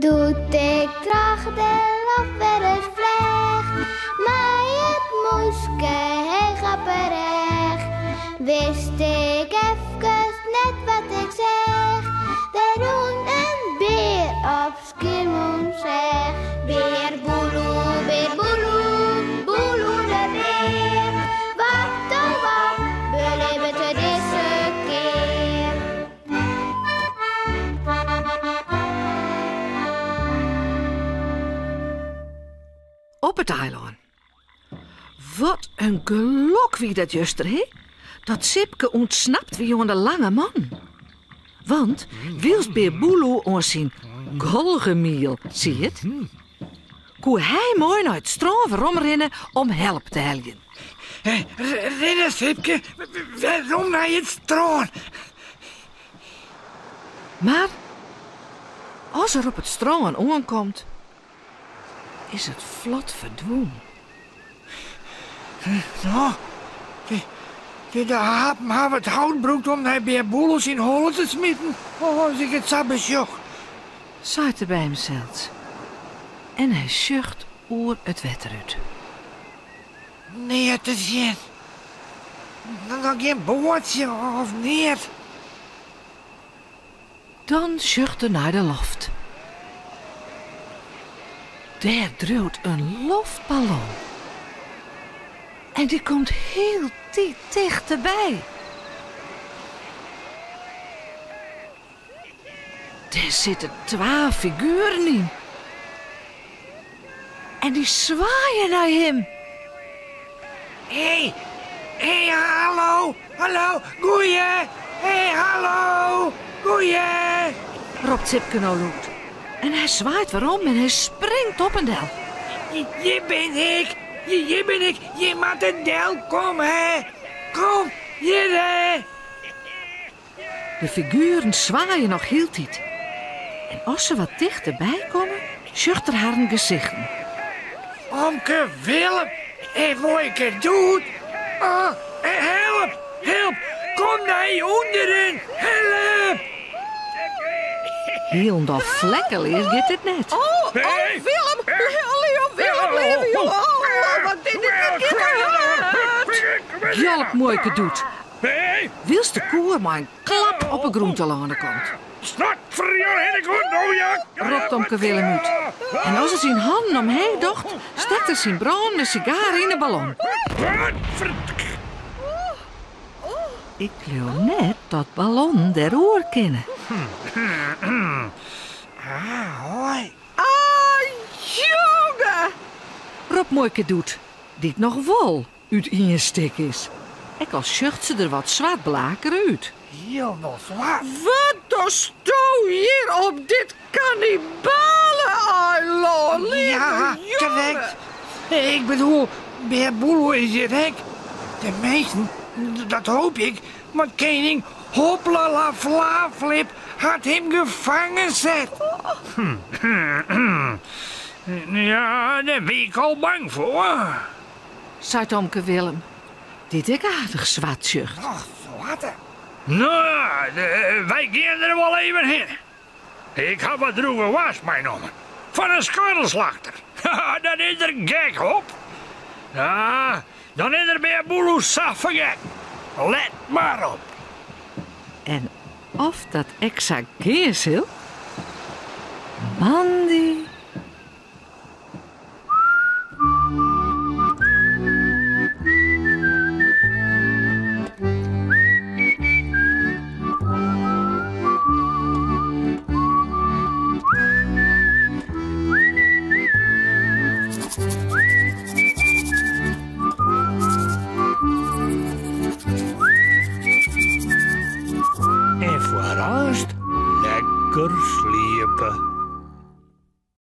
Doet ik tracht de lof weer eens vleg, maar het moeske heel grapperig. Wist ik even net wat ik zeg, daar doen een beer op Schiermonnikoog zeg. Beer boeloe, boeloe de beer. Wat oh wat, beleven we deze keer. Op het eiland. Wat een gelok wie dat juster, hè? Dat Sipke ontsnapt wie aan de lange man. Want wils Beer Boeloe aan zijn golgemiel, zie je het? Koe hij mooi naar het strand rennen om help te helpen. Rennen, Sipke. Waarom naar het strand? Maar als er op het strand aankomt, is het vlot verdwenen. Nou, de hapen hebben het houtbroek om naar Beer Boeloe in holen te smitten. Als ik het zo besjoch. Zaait er bij hemzelf. En hij zucht oer het wetter uit. Nee te zien. Dan geen bootje of niet. Dan zucht hij naar de loft. Daar druipt een loftballon. En die komt heel dichterbij. Daar zitten 2 figuren in. En die zwaaien naar hem. Hé, hallo, goeie. Hé, hallo, goeie. Roept Sipke nou luid. En hij zwaait waarom en hij springt op een del. Hier ben ik. Hier ben ik. Je moet de del komen, hè. Kom, hier, hè. De figuren zwaaien nog heel tijd. En als ze wat dichterbij komen, zucht er haar een gezichten. Omke Willem, wat ik het doe. Oh, help. Kom naar onderen. Help. Heel dat vlekkelis gaat het net. Oh, Willem, wat dit is. Jalp mooike doet. Wils de koer maar een klap op een groentelanden komt. Snot voor jou en ik hoor ja. Roept Omke Willem uit. En als hij zijn handen omheen docht, steekt hij zijn brandende sigaar in de ballon. Ik geloof net dat ballon der oor kennen. Hoi. Jongen. Rob mooike doet, die het nog wel uit in je stik is. Ik al zucht ze er wat zwart blaker uit. Heel nog zwart. Wat dost u hier op dit kannibalen-eiland? Ja, correct. Ik bedoel, Beer Boeloe is hier hek. De meesten, dat hoop ik, maar koning Hoplala Flavlip had hem gevangen zet. Ja, daar ben ik al bang voor. Zei Omke Willem, dit ik aardig zwart zucht. Ach, zwarte. Nou, wij gaan er wel even heen. Ik heb wat droege was meegenomen. Van een schadelslachter. Dat is er gek op. Ja, dan is er bij Boeloe saffengek. Let maar op. En of dat exact geesil? Mandy. En vooral lekker